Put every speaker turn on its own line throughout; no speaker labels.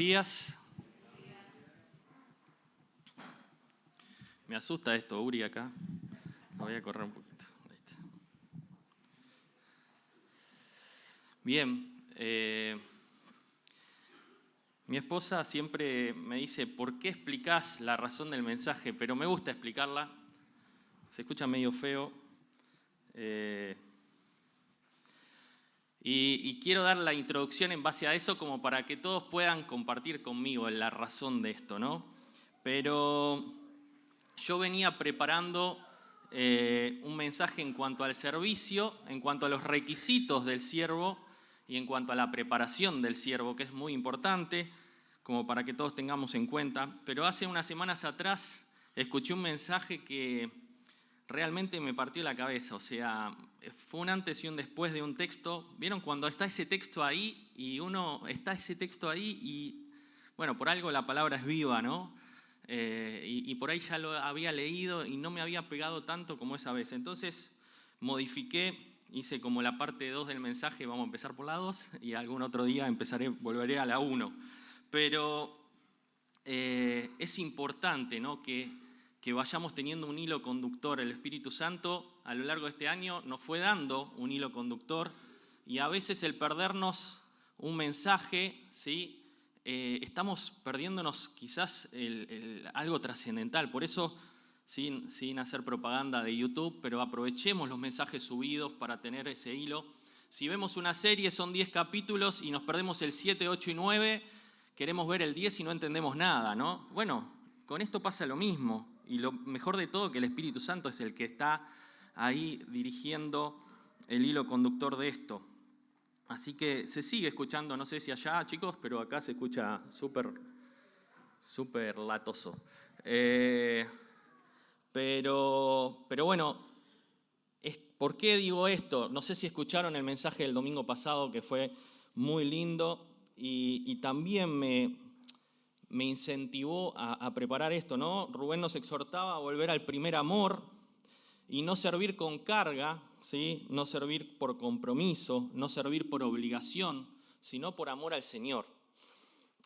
Días. Me asusta esto, Uri, acá. Lo voy a correr un poquito. Ahí está. Bien. Mi esposa siempre me dice, ¿por qué explicás la razón del mensaje? Pero me gusta explicarla. Se escucha medio feo. Y quiero dar la introducción en base a eso como para que todos puedan compartir conmigo la razón de esto, ¿no? Pero yo venía preparando un mensaje en cuanto al servicio, en cuanto a los requisitos del siervo y en cuanto a la preparación del siervo, que es muy importante, como para que todos tengamos en cuenta. Pero hace unas semanas atrás escuché un mensaje que realmente me partió la cabeza. O sea, fue un antes y un después de un texto. ¿Vieron cuando está ese texto ahí y bueno, por algo la palabra es viva, ¿no? Y por ahí ya lo había leído y no me había pegado tanto como esa vez. Entonces modifiqué, hice como la parte 2 del mensaje, vamos a empezar por la 2 y algún otro día volveré a la 1. Pero es importante, ¿no?, que vayamos teniendo un hilo conductor. El Espíritu Santo a lo largo de este año nos fue dando un hilo conductor y a veces el perdernos un mensaje, ¿sí?, estamos perdiéndonos quizás algo trascendental. Por eso, sin hacer propaganda de YouTube, pero aprovechemos los mensajes subidos para tener ese hilo. Si vemos una serie, son 10 capítulos y nos perdemos el 7, 8 y 9, queremos ver el 10 y no entendemos nada, ¿no? Bueno, con esto pasa lo mismo. Y lo mejor de todo, que el Espíritu Santo es el que está ahí dirigiendo el hilo conductor de esto. Así que se sigue escuchando, no sé si allá, chicos, pero acá se escucha súper latoso. Pero bueno, ¿por qué digo esto? No sé si escucharon el mensaje del domingo pasado, que fue muy lindo y también me incentivó a preparar esto, ¿no? Rubén nos exhortaba a volver al primer amor y no servir con carga, ¿sí? No servir por compromiso, no servir por obligación, sino por amor al Señor.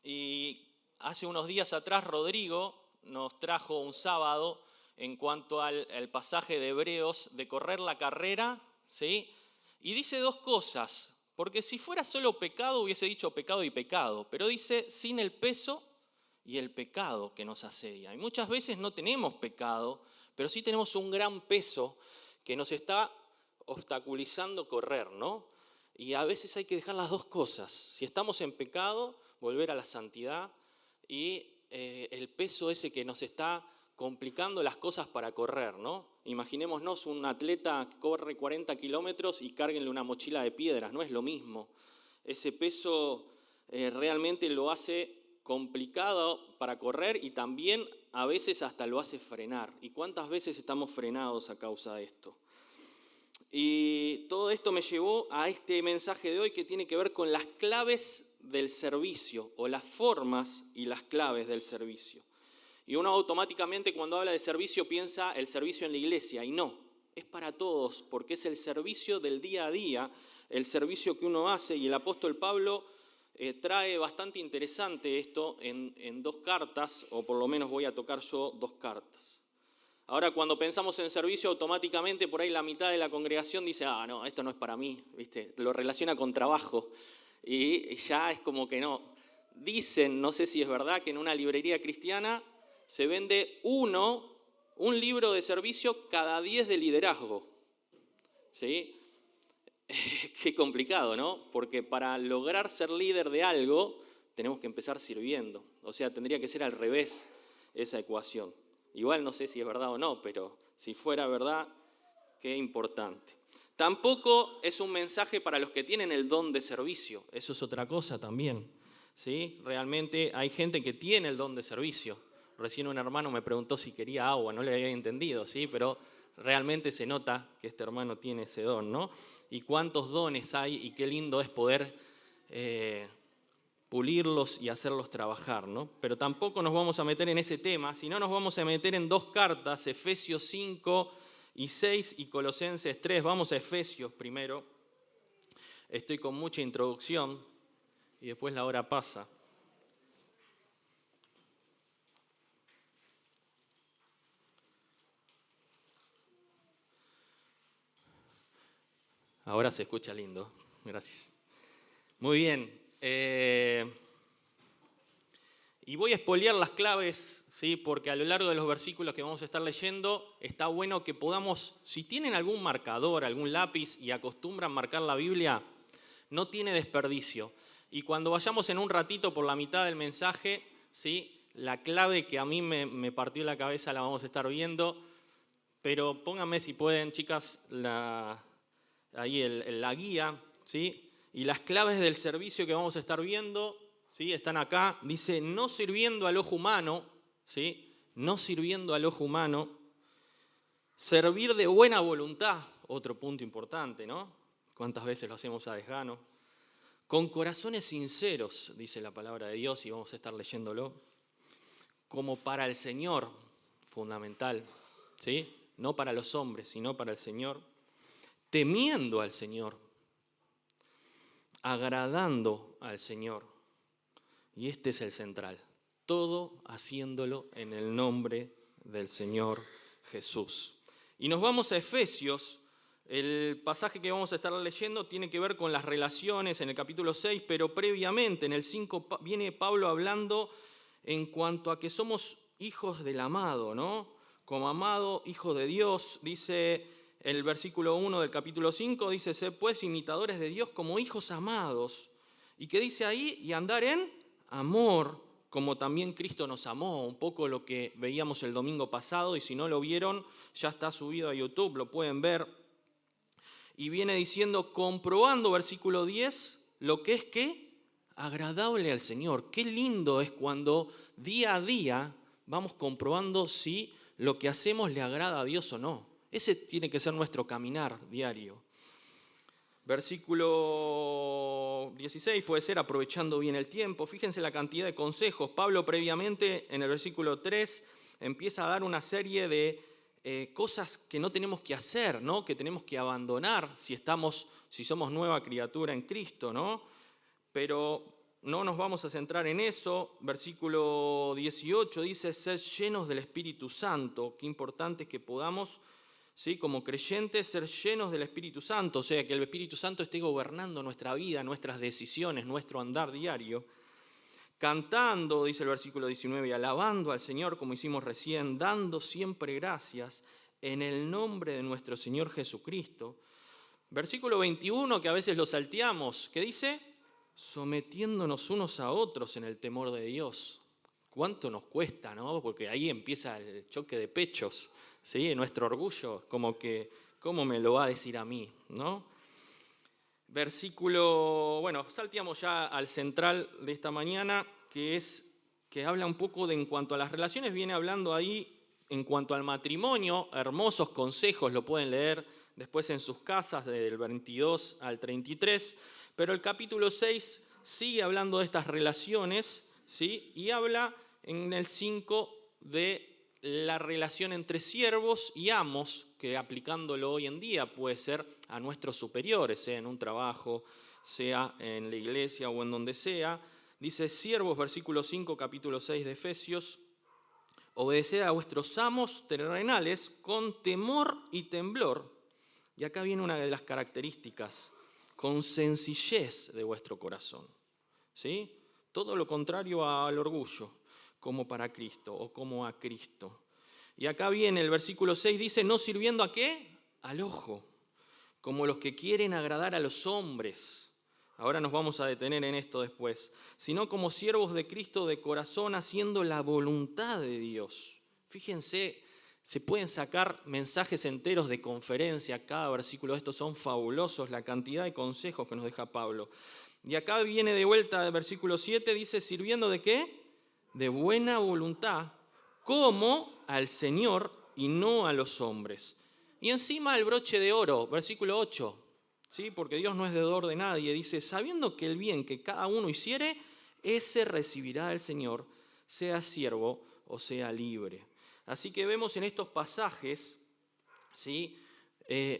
Y hace unos días atrás Rodrigo nos trajo un sábado en cuanto al pasaje de Hebreos de correr la carrera, ¿sí? Y dice dos cosas, porque si fuera solo pecado hubiese dicho pecado y pecado, pero dice sin el peso y el pecado que nos asedia. Y muchas veces no tenemos pecado, pero sí tenemos un gran peso que nos está obstaculizando correr, ¿no? Y a veces hay que dejar las dos cosas. Si estamos en pecado, volver a la santidad y el peso ese que nos está complicando las cosas para correr, ¿no? Imaginémonos un atleta que corre 40 kilómetros y cárguenle una mochila de piedras, no es lo mismo. Ese peso realmente lo hace complicado para correr y también a veces hasta lo hace frenar. ¿Y cuántas veces estamos frenados a causa de esto? Y todo esto me llevó a este mensaje de hoy que tiene que ver con las claves del servicio o las formas y las claves del servicio. Y uno automáticamente cuando habla de servicio piensa el servicio en la iglesia y no, es para todos porque es el servicio del día a día, el servicio que uno hace y el apóstol Pablo trae bastante interesante esto en dos cartas, o por lo menos voy a tocar yo dos cartas. Ahora, cuando pensamos en servicio, automáticamente por ahí la mitad de la congregación dice, no, esto no es para mí, ¿viste? Lo relaciona con trabajo y ya es como que no. Dicen, no sé si es verdad, que en una librería cristiana se vende un libro de servicio cada 10 de liderazgo, ¿sí? Qué complicado, ¿no? Porque para lograr ser líder de algo, tenemos que empezar sirviendo. O sea, tendría que ser al revés esa ecuación. Igual no sé si es verdad o no, pero si fuera verdad, qué importante. Tampoco es un mensaje para los que tienen el don de servicio. Eso es otra cosa también, ¿sí? Realmente hay gente que tiene el don de servicio. Recién un hermano me preguntó si quería agua, no le había entendido, ¿sí? Pero realmente se nota que este hermano tiene ese don, ¿no? Y cuántos dones hay y qué lindo es poder pulirlos y hacerlos trabajar, ¿no? Pero tampoco nos vamos a meter en ese tema, sino nos vamos a meter en dos cartas, Efesios 5 y 6 y Colosenses 3. Vamos a Efesios primero. Estoy con mucha introducción y después la hora pasa. Ahora se escucha lindo. Gracias. Muy bien. Y voy a espolear las claves, ¿sí? Porque a lo largo de los versículos que vamos a estar leyendo, está bueno que podamos, si tienen algún marcador, algún lápiz y acostumbran marcar la Biblia, no tiene desperdicio. Y cuando vayamos en un ratito por la mitad del mensaje, ¿sí? La clave que a mí me partió la cabeza la vamos a estar viendo, pero pónganme si pueden, chicas, la guía, ¿sí? Y las claves del servicio que vamos a estar viendo, ¿sí? Están acá. Dice, no sirviendo al ojo humano, ¿sí? No sirviendo al ojo humano, servir de buena voluntad, otro punto importante, ¿no? ¿Cuántas veces lo hacemos a desgano? Con corazones sinceros, dice la palabra de Dios, y vamos a estar leyéndolo, como para el Señor, fundamental, ¿sí? No para los hombres, sino para el Señor, temiendo al Señor, agradando al Señor. Y este es el central, todo haciéndolo en el nombre del Señor Jesús. Y nos vamos a Efesios. El pasaje que vamos a estar leyendo tiene que ver con las relaciones en el capítulo 6, pero previamente en el 5 viene Pablo hablando en cuanto a que somos hijos del amado, ¿no? Como amado, hijo de Dios, dice el versículo 1 del capítulo 5, dice, sed pues imitadores de Dios como hijos amados. ¿Y qué dice ahí? Y andar en amor, como también Cristo nos amó, un poco lo que veíamos el domingo pasado, y si no lo vieron, ya está subido a YouTube, lo pueden ver. Y viene diciendo, comprobando, versículo 10, lo que es ¿qué? Agradable al Señor. Qué lindo es cuando día a día vamos comprobando si lo que hacemos le agrada a Dios o no. Ese tiene que ser nuestro caminar diario. Versículo 16 puede ser aprovechando bien el tiempo. Fíjense la cantidad de consejos. Pablo previamente en el versículo 3 empieza a dar una serie de cosas que no tenemos que hacer, ¿no? Que tenemos que abandonar si somos nueva criatura en Cristo, ¿no? Pero no nos vamos a centrar en eso. Versículo 18 dice, sed llenos del Espíritu Santo. Qué importante es que podamos, ¿sí? Como creyentes, ser llenos del Espíritu Santo, o sea, que el Espíritu Santo esté gobernando nuestra vida, nuestras decisiones, nuestro andar diario. Cantando, dice el versículo 19, y alabando al Señor, como hicimos recién, dando siempre gracias en el nombre de nuestro Señor Jesucristo. Versículo 21, que a veces lo salteamos, que dice, sometiéndonos unos a otros en el temor de Dios. ¿Cuánto nos cuesta, no? Porque ahí empieza el choque de pechos, ¿sí? Nuestro orgullo, como que, ¿cómo me lo va a decir a mí, no? Versículo, bueno, salteamos ya al central de esta mañana, que habla un poco de en cuanto a las relaciones, viene hablando ahí en cuanto al matrimonio, hermosos consejos, lo pueden leer después en sus casas, del 22 al 33, pero el capítulo 6 sigue hablando de estas relaciones, ¿sí? Y habla en el 5 de la relación entre siervos y amos, que aplicándolo hoy en día puede ser a nuestros superiores, sea en un trabajo, sea en la iglesia o en donde sea. Dice, siervos, versículo 5, capítulo 6 de Efesios, obedeced a vuestros amos terrenales con temor y temblor. Y acá viene una de las características, con sencillez de vuestro corazón, ¿sí? Todo lo contrario al orgullo, como para Cristo o como a Cristo. Y acá viene el versículo 6, dice, no sirviendo ¿a qué? Al ojo, como los que quieren agradar a los hombres. Ahora nos vamos a detener en esto después. Sino como siervos de Cristo de corazón, haciendo la voluntad de Dios. Fíjense, se pueden sacar mensajes enteros de conferencia. Cada versículo de estos son fabulosos, la cantidad de consejos que nos deja Pablo. Y acá viene de vuelta el versículo 7, dice, sirviendo ¿de qué? De buena voluntad, como al Señor y no a los hombres. Y encima el broche de oro, versículo 8, ¿sí? Porque Dios no es deudor de nadie, dice, sabiendo que el bien que cada uno hiciere, ese recibirá el Señor, sea siervo o sea libre. Así que vemos en estos pasajes, ¿sí?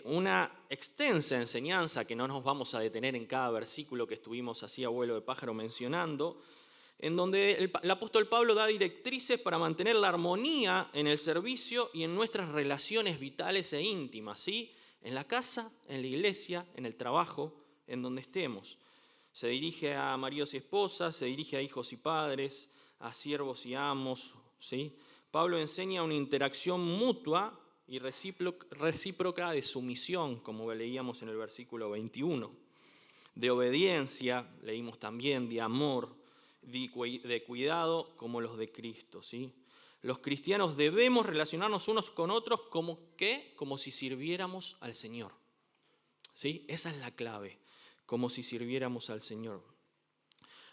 Una extensa enseñanza que no nos vamos a detener en cada versículo que estuvimos así a vuelo de pájaro mencionando, en donde el apóstol Pablo da directrices para mantener la armonía en el servicio y en nuestras relaciones vitales e íntimas, ¿sí? En la casa, en la iglesia, en el trabajo, en donde estemos. Se dirige a maridos y esposas, se dirige a hijos y padres, a siervos y amos, ¿sí? Pablo enseña una interacción mutua y recíproca de sumisión, como leíamos en el versículo 21. De obediencia, leímos también, de amor, de cuidado como los de Cristo, ¿sí? Los cristianos debemos relacionarnos unos con otros como si sirviéramos al Señor, ¿sí? Esa es la clave, como si sirviéramos al Señor.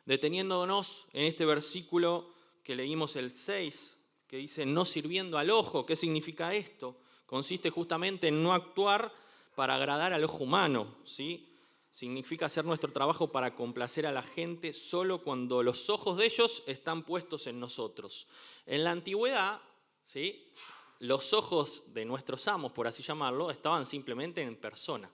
Deteniéndonos en este versículo que leímos el 6, que dice no sirviendo al ojo. ¿Qué significa esto? Consiste justamente en no actuar para agradar al ojo humano, ¿sí? Significa hacer nuestro trabajo para complacer a la gente solo cuando los ojos de ellos están puestos en nosotros. En la antigüedad, ¿sí?, los ojos de nuestros amos, por así llamarlo, estaban simplemente en persona.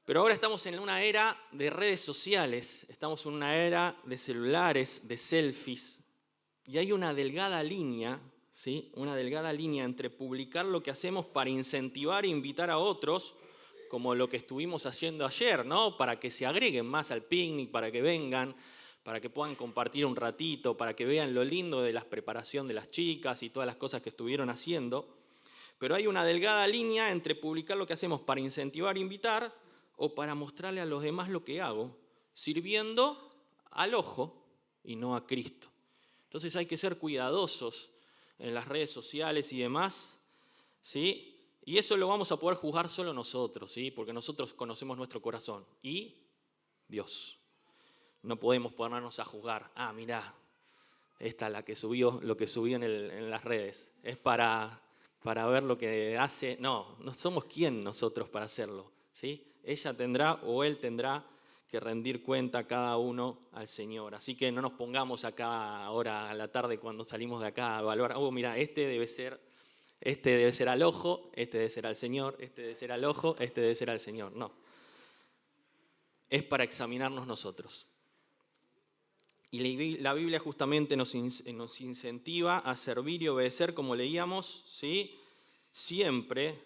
Pero ahora estamos en una era de redes sociales, estamos en una era de celulares, de selfies, y hay una delgada línea, ¿sí?, una delgada línea entre publicar lo que hacemos para incentivar e invitar a otros, como lo que estuvimos haciendo ayer, ¿no?, para que se agreguen más al picnic, para que vengan, para que puedan compartir un ratito, para que vean lo lindo de la preparación de las chicas y todas las cosas que estuvieron haciendo. Pero hay una delgada línea entre publicar lo que hacemos para incentivar e invitar o para mostrarle a los demás lo que hago, sirviendo al ojo y no a Cristo. Entonces hay que ser cuidadosos en las redes sociales y demás, ¿sí? Y eso lo vamos a poder juzgar solo nosotros, ¿sí? Porque nosotros conocemos nuestro corazón y Dios. No podemos ponernos a juzgar, mirá, esta la que subió, lo que subió en las redes, es para ver lo que hace. No somos quién nosotros para hacerlo, ¿sí? Ella tendrá o él tendrá que rendir cuenta cada uno al Señor. Así que no nos pongamos acá ahora a la tarde cuando salimos de acá a evaluar, mira, este debe ser al ojo, este debe ser al Señor, este debe ser al ojo, este debe ser al Señor. No. Es para examinarnos nosotros. Y la Biblia justamente nos incentiva a servir y obedecer, como leíamos, ¿sí?, siempre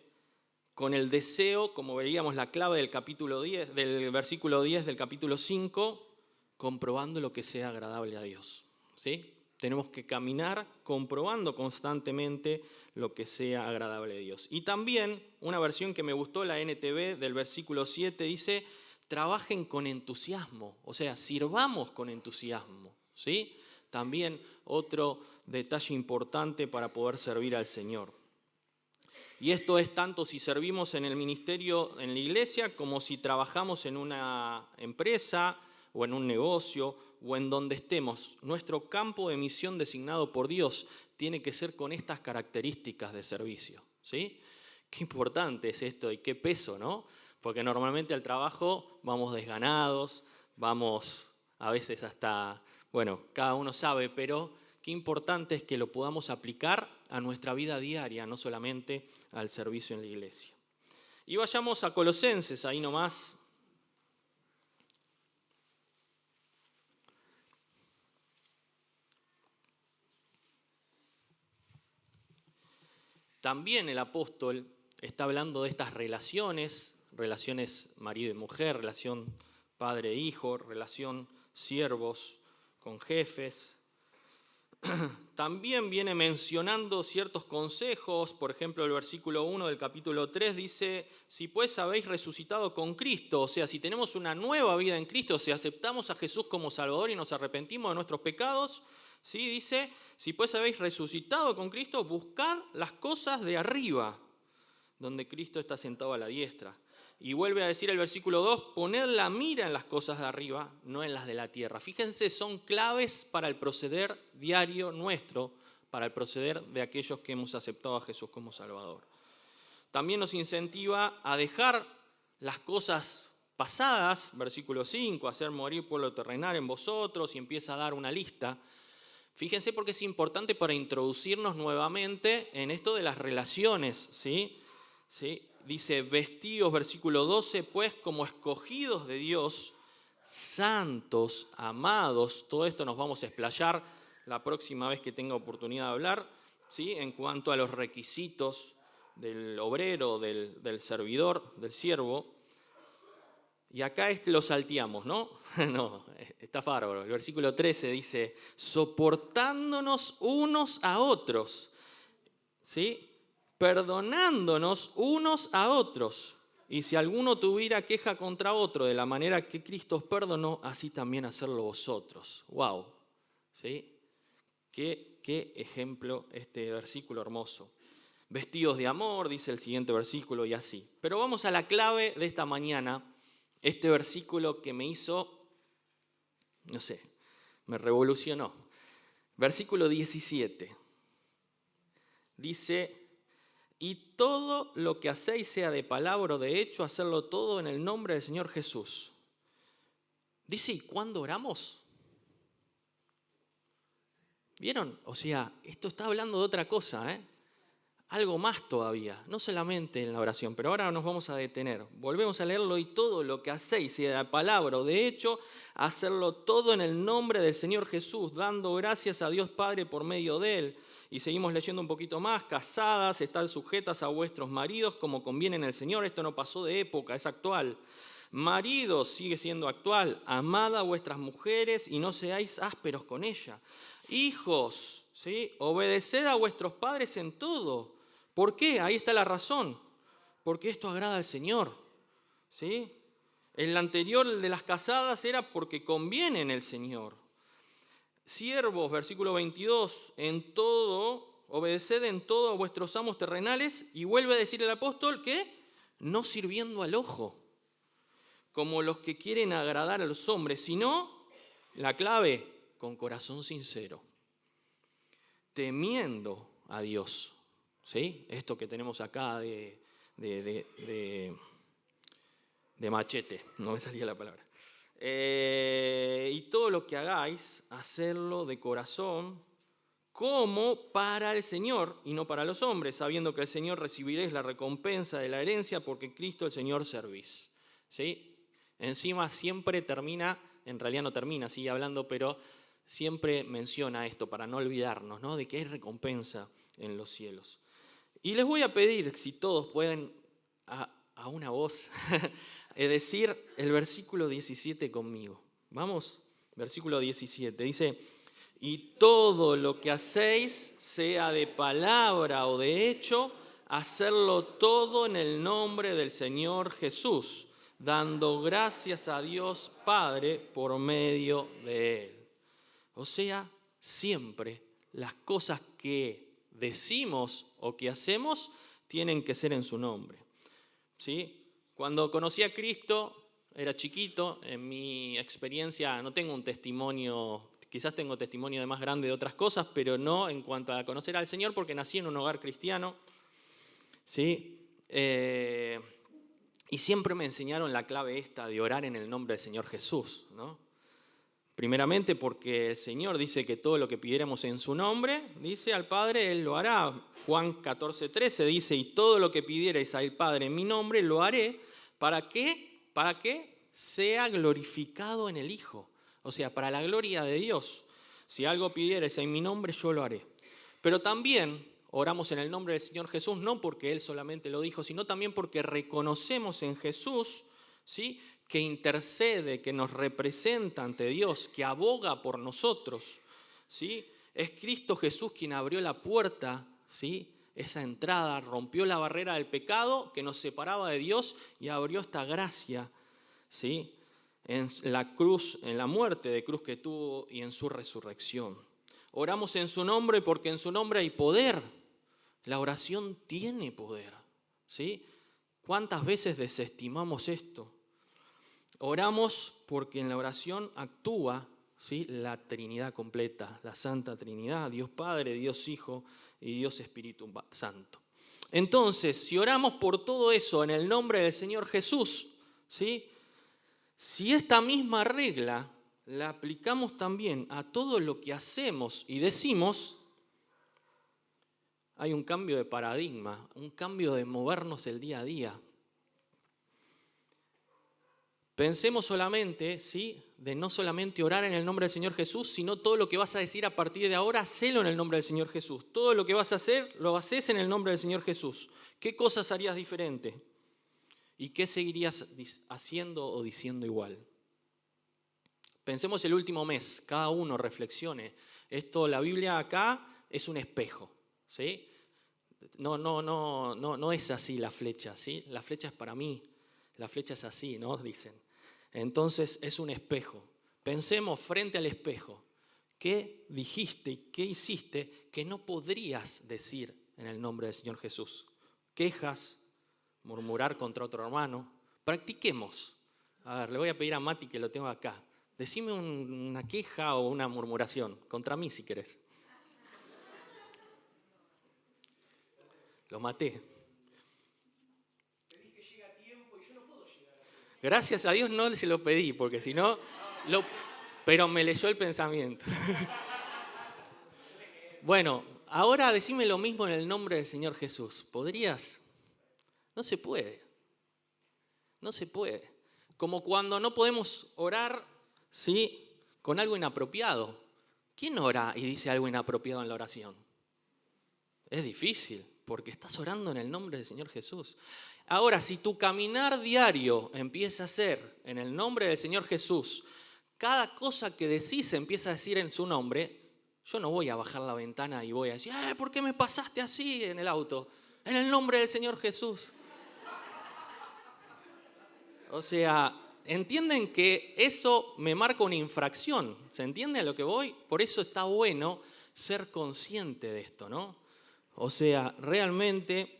con el deseo, como veíamos la clave del capítulo 10, del versículo 10 del capítulo 5, comprobando lo que sea agradable a Dios, ¿sí? Tenemos que caminar comprobando constantemente lo que sea agradable a Dios. Y también una versión que me gustó, la NTV, del versículo 7, dice: trabajen con entusiasmo, o sea, sirvamos con entusiasmo, ¿sí? También otro detalle importante para poder servir al Señor. Y esto es tanto si servimos en el ministerio, en la iglesia, como si trabajamos en una empresa o en un negocio o en donde estemos. Nuestro campo de misión designado por Dios tiene que ser con estas características de servicio, ¿sí? Qué importante es esto y qué peso, ¿no? Porque normalmente al trabajo vamos desganados, vamos a veces hasta, cada uno sabe, pero qué importante es que lo podamos aplicar a nuestra vida diaria, no solamente al servicio en la iglesia. Y vayamos a Colosenses, ahí nomás. También el apóstol está hablando de estas relaciones marido y mujer, relación padre e hijo, relación siervos con jefes. También viene mencionando ciertos consejos. Por ejemplo, el versículo 1 del capítulo 3 dice: si pues habéis resucitado con Cristo, o sea, si tenemos una nueva vida en Cristo, si aceptamos a Jesús como Salvador y nos arrepentimos de nuestros pecados, ¿sí? Dice: si pues habéis resucitado con Cristo, buscad las cosas de arriba, donde Cristo está sentado a la diestra. Y vuelve a decir el versículo 2, poned la mira en las cosas de arriba, no en las de la tierra. Fíjense, son claves para el proceder diario nuestro, para el proceder de aquellos que hemos aceptado a Jesús como Salvador. También nos incentiva a dejar las cosas pasadas, versículo 5, hacer morir pueblo terrenal en vosotros, y empieza a dar una lista. Fíjense porque es importante para introducirnos nuevamente en esto de las relaciones, ¿sí? ¿Sí? Dice: vestidos, versículo 12, pues como escogidos de Dios, santos, amados. Todo esto nos vamos a explayar la próxima vez que tenga oportunidad de hablar, ¿sí?, en cuanto a los requisitos del obrero, del servidor, del siervo. Y acá lo salteamos, ¿no? No, está bárbaro. El versículo 13 dice, soportándonos unos a otros, ¿sí? Perdonándonos unos a otros. Y si alguno tuviera queja contra otro, de la manera que Cristo os perdonó, así también hacerlo vosotros. ¡Wow! ¿Sí? Qué ejemplo este versículo hermoso. Vestidos de amor, dice el siguiente versículo, y así. Pero vamos a la clave de esta mañana. Este versículo que me hizo, no sé, me revolucionó. Versículo 17. Dice, y todo lo que hacéis, sea de palabra o de hecho, hacerlo todo en el nombre del Señor Jesús. Dice, ¿y cuándo oramos? ¿Vieron? O sea, esto está hablando de otra cosa, ¿eh? Algo más todavía, no solamente en la oración, pero ahora nos vamos a detener. Volvemos a leerlo, y todo lo que hacéis, sea de palabra o de hecho, hacerlo todo en el nombre del Señor Jesús, dando gracias a Dios Padre por medio de Él. Y seguimos leyendo un poquito más. Casadas, estad sujetas a vuestros maridos como conviene en el Señor. Esto no pasó de época, es actual. Maridos, sigue siendo actual. Amad a vuestras mujeres y no seáis ásperos con ellas. Hijos, ¿sí? Obedeced a vuestros padres en todo. ¿Por qué? Ahí está la razón. Porque esto agrada al Señor, ¿sí? El anterior, el de las casadas, era porque conviene en el Señor. Siervos, versículo 22, en todo, obedeced en todo a vuestros amos terrenales, y vuelve a decir el apóstol que no sirviendo al ojo, como los que quieren agradar a los hombres, sino, la clave, con corazón sincero, temiendo a Dios. ¿Sí? Esto que tenemos acá de machete, no me salía la palabra. Y todo lo que hagáis, hacerlo de corazón, como para el Señor y no para los hombres, sabiendo que el Señor recibiréis la recompensa de la herencia, porque Cristo el Señor servís. ¿Sí? Encima siempre termina, en realidad no termina, sigue hablando, pero siempre menciona esto para no olvidarnos, ¿no? De que hay recompensa en los cielos. Y les voy a pedir, si todos pueden, a una voz, decir el versículo 17 conmigo. Vamos, versículo 17. Dice, y todo lo que hacéis, sea de palabra o de hecho, hacerlo todo en el nombre del Señor Jesús, dando gracias a Dios Padre por medio de Él. O sea, siempre las cosas que decimos o que hacemos tienen que ser en su nombre. ¿Sí? Cuando conocí a Cristo, era chiquito, en mi experiencia no tengo un testimonio, quizás tengo testimonio de más grande de otras cosas, pero no en cuanto a conocer al Señor, porque nací en un hogar cristiano. ¿Sí? Y siempre me enseñaron la clave esta de orar en el nombre del Señor Jesús, ¿no? Primeramente porque el Señor dice que todo lo que pidiéramos en su nombre, dice al Padre, Él lo hará. Juan 14:13 dice, y todo lo que pidierais al Padre en mi nombre, lo haré. ¿Para qué? Para que sea glorificado en el Hijo. O sea, para la gloria de Dios. Si algo pidierais en mi nombre, yo lo haré. Pero también oramos en el nombre del Señor Jesús, no porque Él solamente lo dijo, sino también porque reconocemos en Jesús, ¿sí?, que intercede, que nos representa ante Dios, que aboga por nosotros, ¿sí? Es Cristo Jesús quien abrió la puerta, ¿sí?, esa entrada, rompió la barrera del pecado que nos separaba de Dios y abrió esta gracia, ¿sí?, en la cruz, en la muerte de cruz que tuvo y en su resurrección. Oramos en su nombre porque en su nombre hay poder. La oración tiene poder, ¿sí? ¿Cuántas veces desestimamos esto? Oramos porque en la oración actúa, ¿sí?, la Trinidad completa, la Santa Trinidad, Dios Padre, Dios Hijo y Dios Espíritu Santo. Entonces, si oramos por todo eso en el nombre del Señor Jesús, ¿sí?, si esta misma regla la aplicamos también a todo lo que hacemos y decimos, hay un cambio de paradigma, un cambio de movernos el día a día. Pensemos solamente, ¿sí?, de no solamente orar en el nombre del Señor Jesús, sino todo lo que vas a decir a partir de ahora, hacelo en el nombre del Señor Jesús. Todo lo que vas a hacer, lo haces en el nombre del Señor Jesús. ¿Qué cosas harías diferente? ¿Y qué seguirías haciendo o diciendo igual? Pensemos el último mes, cada uno reflexione. La Biblia acá es un espejo, ¿sí? No es así la flecha, ¿sí? La flecha es para mí, la flecha es así, ¿no? Dicen. Entonces es un espejo. Pensemos frente al espejo. ¿Qué dijiste y qué hiciste que no podrías decir en el nombre del Señor Jesús? Quejas, murmurar contra otro hermano. Practiquemos. A ver, le voy a pedir a Mati que lo tengo acá. Decime una queja o una murmuración. Contra mí si querés. Lo maté.
Pedís que llegue a tiempo y yo no puedo llegar a tiempo.
Gracias a Dios no se lo pedí, porque si no... Pero me leyó el pensamiento. Bueno, ahora decime lo mismo en el nombre del Señor Jesús. ¿Podrías? No se puede. No se puede. Como cuando no podemos orar, ¿sí?, con algo inapropiado. ¿Quién ora y dice algo inapropiado en la oración? Es difícil, porque estás orando en el nombre del Señor Jesús. Ahora, si tu caminar diario empieza a ser en el nombre del Señor Jesús, cada cosa que decís empieza a decir en su nombre, yo no voy a bajar la ventana y voy a decir, ¿por qué me pasaste así en el auto? En el nombre del Señor Jesús. O sea, entienden que eso me marca una infracción. ¿Se entiende a lo que voy? Por eso está bueno ser consciente de esto, ¿no? O sea, realmente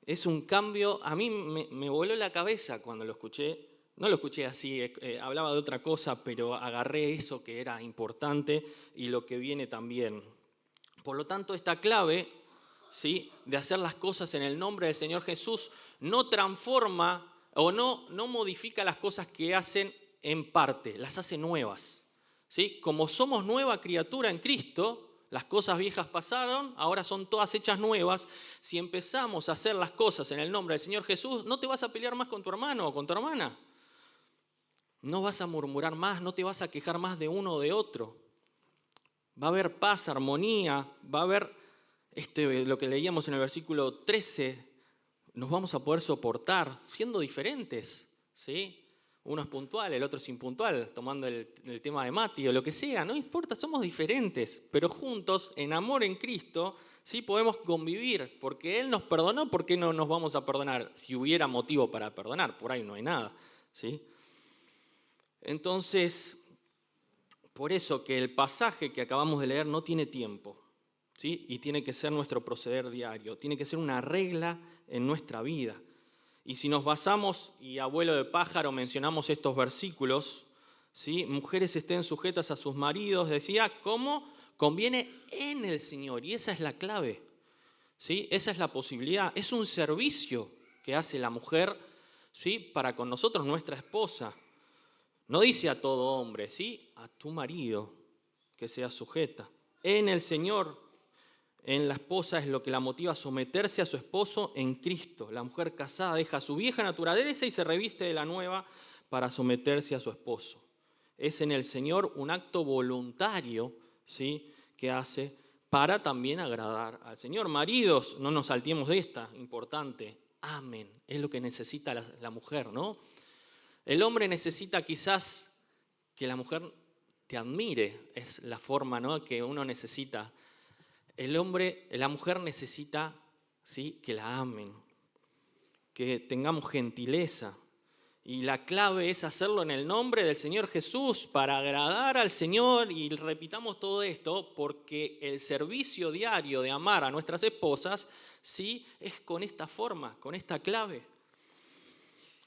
es un cambio. A mí me voló la cabeza cuando lo escuché. No lo escuché así, hablaba de otra cosa, pero agarré eso que era importante y lo que viene también. Por lo tanto, esta clave, ¿sí?, de hacer las cosas en el nombre del Señor Jesús no transforma o no modifica las cosas que hacen en parte, las hace nuevas, ¿sí? Como somos nueva criatura en Cristo, las cosas viejas pasaron, ahora son todas hechas nuevas. Si empezamos a hacer las cosas en el nombre del Señor Jesús, no te vas a pelear más con tu hermano o con tu hermana. No vas a murmurar más, no te vas a quejar más de uno o de otro. Va a haber paz, armonía, va a haber lo que leíamos en el versículo 13, nos vamos a poder soportar siendo diferentes, ¿sí? Uno es puntual, el otro es impuntual, tomando el tema de Mati o lo que sea, no importa, somos diferentes, pero juntos, en amor en Cristo, ¿sí?, podemos convivir, porque Él nos perdonó, ¿por qué no nos vamos a perdonar? Si hubiera motivo para perdonar, por ahí no hay nada, ¿sí? Entonces, por eso que el pasaje que acabamos de leer no tiene tiempo, ¿sí?, y tiene que ser nuestro proceder diario, tiene que ser una regla en nuestra vida. Y si nos basamos, y abuelo de pájaro mencionamos estos versículos, ¿sí?, mujeres estén sujetas a sus maridos, decía, ¿cómo? Conviene en el Señor, y esa es la clave, ¿sí? Esa es la posibilidad, es un servicio que hace la mujer, ¿sí?, para con nosotros, nuestra esposa. No dice a todo hombre, ¿sí?, a tu marido que sea sujeta. En el Señor, en la esposa es lo que la motiva a someterse a su esposo en Cristo. La mujer casada deja su vieja naturaleza y se reviste de la nueva para someterse a su esposo. Es en el Señor un acto voluntario, ¿sí?, que hace para también agradar al Señor. Maridos, no nos saltemos de esta, importante, amen. Es lo que necesita la mujer, ¿no? El hombre necesita quizás que la mujer te admire, es la forma, ¿no?, que uno necesita. La mujer necesita, ¿sí?, que la amen, que tengamos gentileza. Y la clave es hacerlo en el nombre del Señor Jesús para agradar al Señor. Y repitamos todo esto porque el servicio diario de amar a nuestras esposas, sí, es con esta forma, con esta clave.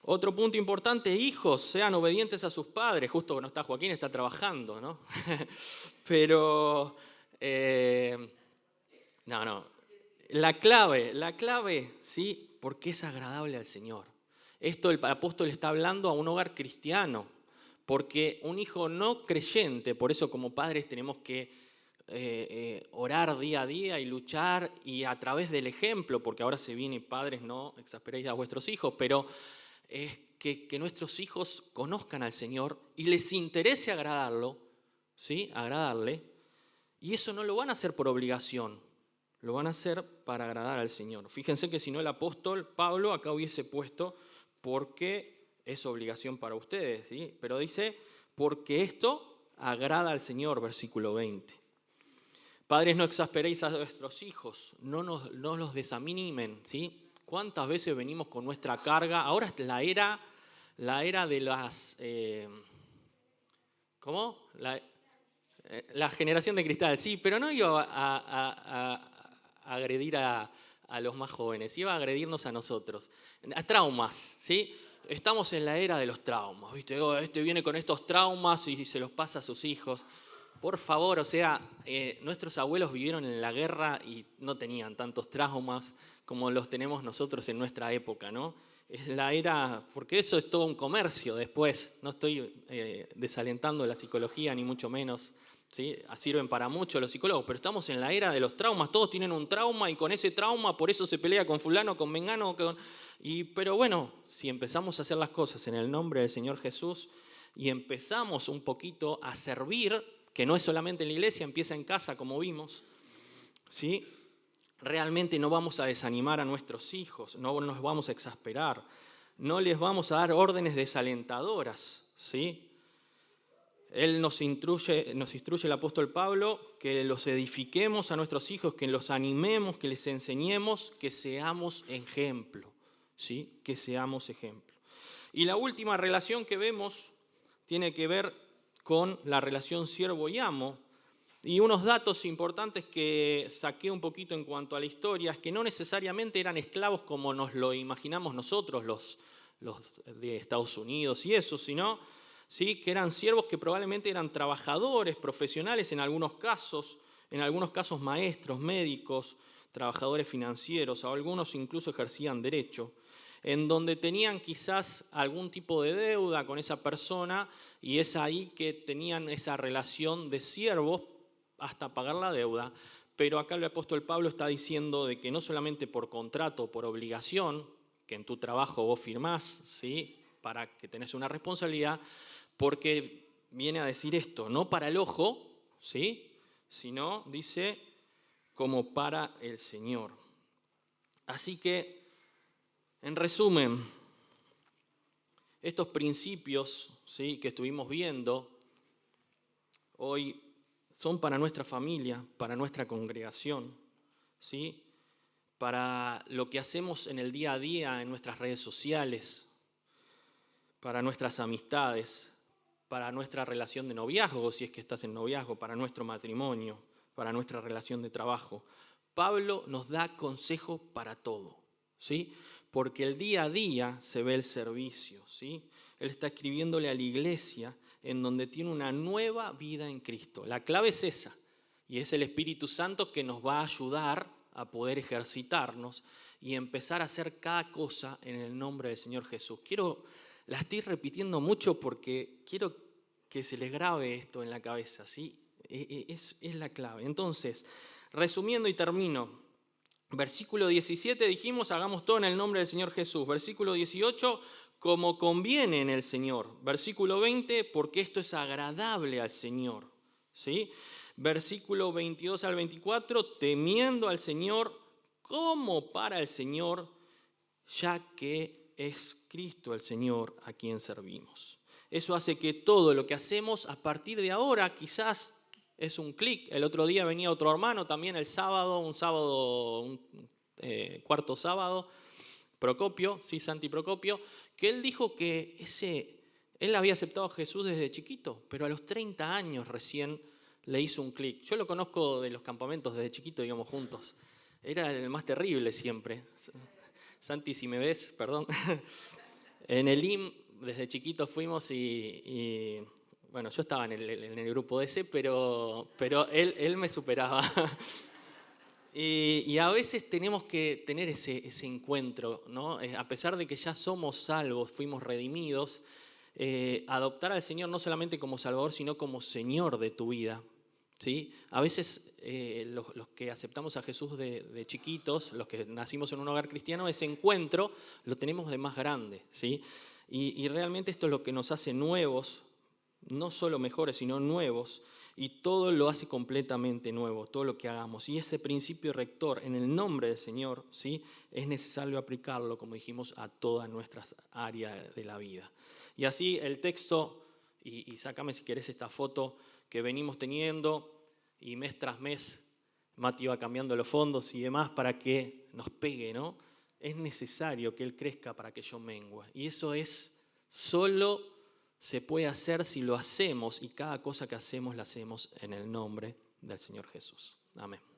Otro punto importante, hijos, sean obedientes a sus padres. Justo que no está Joaquín, está trabajando, ¿no? Pero... No. La clave, ¿sí?, porque es agradable al Señor. Esto el apóstol está hablando a un hogar cristiano, porque un hijo no creyente, por eso como padres tenemos que orar día a día y luchar, y a través del ejemplo, porque ahora se viene, padres, no exasperéis a vuestros hijos, pero que nuestros hijos conozcan al Señor y les interese agradarlo, ¿sí? Agradarle. Y eso no lo van a hacer por obligación, lo van a hacer para agradar al Señor. Fíjense que si no el apóstol Pablo acá hubiese puesto porque es obligación para ustedes, ¿sí? Pero dice, porque esto agrada al Señor, versículo 20. Padres, no exasperéis a vuestros hijos, no los desanimen, ¿sí? ¿Cuántas veces venimos con nuestra carga? Ahora es la era de las... ¿cómo? La generación de cristal, sí, pero no iba a agredir a los más jóvenes, iba a agredirnos a nosotros. A traumas, ¿sí? Estamos en la era de los traumas, ¿viste? Este viene con estos traumas y se los pasa a sus hijos. Por favor, o sea, nuestros abuelos vivieron en la guerra y no tenían tantos traumas como los tenemos nosotros en nuestra época, ¿no? Es la era, porque eso es todo un comercio después, no estoy desalentando la psicología ni mucho menos, ¿sí? Sirven para mucho los psicólogos, pero estamos en la era de los traumas, todos tienen un trauma y con ese trauma por eso se pelea con fulano, con mengano, pero bueno, si empezamos a hacer las cosas en el nombre del Señor Jesús y empezamos un poquito a servir, que no es solamente en la iglesia, empieza en casa como vimos, ¿sí? Realmente no vamos a desanimar a nuestros hijos, no nos vamos a exasperar, no les vamos a dar órdenes desalentadoras, ¿sí? Él nos instruye el apóstol Pablo que los edifiquemos a nuestros hijos, que los animemos, que les enseñemos, que seamos ejemplo, ¿sí? Que seamos ejemplo. Y la última relación que vemos tiene que ver con la relación siervo y amo. Y unos datos importantes que saqué un poquito en cuanto a la historia es que no necesariamente eran esclavos como nos lo imaginamos nosotros, los de Estados Unidos y eso, sino ¿sí? Que eran siervos que probablemente eran trabajadores, profesionales en algunos casos maestros, médicos, trabajadores financieros, o algunos incluso ejercían derecho, en donde tenían quizás algún tipo de deuda con esa persona y es ahí que tenían esa relación de siervos hasta pagar la deuda. Pero acá el apóstol Pablo está diciendo de que no solamente por contrato, por obligación, que en tu trabajo vos firmás, ¿sí? Para que tenés una responsabilidad, porque viene a decir esto, no para el ojo, ¿sí? Sino, dice, como para el Señor. Así que, en resumen, estos principios, ¿sí? Que estuvimos viendo hoy son para nuestra familia, para nuestra congregación, ¿sí? Para lo que hacemos en el día a día en nuestras redes sociales, para nuestras amistades, para nuestra relación de noviazgo, si es que estás en noviazgo, para nuestro matrimonio, para nuestra relación de trabajo. Pablo nos da consejo para todo, ¿sí? Porque el día a día se ve el servicio, ¿sí? Él está escribiéndole a la iglesia en donde tiene una nueva vida en Cristo. La clave es esa, y es el Espíritu Santo que nos va a ayudar a poder ejercitarnos y empezar a hacer cada cosa en el nombre del Señor Jesús. La estoy repitiendo mucho porque quiero que se les grabe esto en la cabeza, ¿sí? Es la clave. Entonces, resumiendo y termino. Versículo 17 dijimos, hagamos todo en el nombre del Señor Jesús. Versículo 18, como conviene en el Señor. Versículo 20, porque esto es agradable al Señor, ¿sí? Versículo 22 al 24, temiendo al Señor como para el Señor, ya que es Cristo el Señor a quien servimos. Eso hace que todo lo que hacemos a partir de ahora quizás es un clic. El otro día venía otro hermano también el sábado, un cuarto sábado, Procopio, sí, Santi Procopio, que él dijo que él había aceptado a Jesús desde chiquito, pero a los 30 años recién le hizo un clic. Yo lo conozco de los campamentos desde chiquito, digamos, juntos. Era el más terrible siempre. Santi, si me ves, perdón. En el IM, desde chiquito fuimos y bueno, yo estaba en el grupo ese, pero él me superaba. Y a veces tenemos que tener ese encuentro, ¿no? A pesar de que ya somos salvos, fuimos redimidos, adoptar al Señor no solamente como Salvador, sino como Señor de tu vida, ¿sí? A veces los que aceptamos a Jesús de chiquitos, los que nacimos en un hogar cristiano, ese encuentro lo tenemos de más grande, ¿sí? Y realmente esto es lo que nos hace nuevos, no solo mejores, sino nuevos. Y todo lo hace completamente nuevo, todo lo que hagamos. Y ese principio rector, en el nombre del Señor, ¿sí?, es necesario aplicarlo, como dijimos, a todas nuestras áreas de la vida. Y así el texto, y sácame si querés esta foto que venimos teniendo, y mes tras mes Mati va cambiando los fondos y demás para que nos pegue, ¿no? Es necesario que Él crezca para que yo mengue. Y eso es solo se puede hacer si lo hacemos, y cada cosa que hacemos la hacemos en el nombre del Señor Jesús. Amén.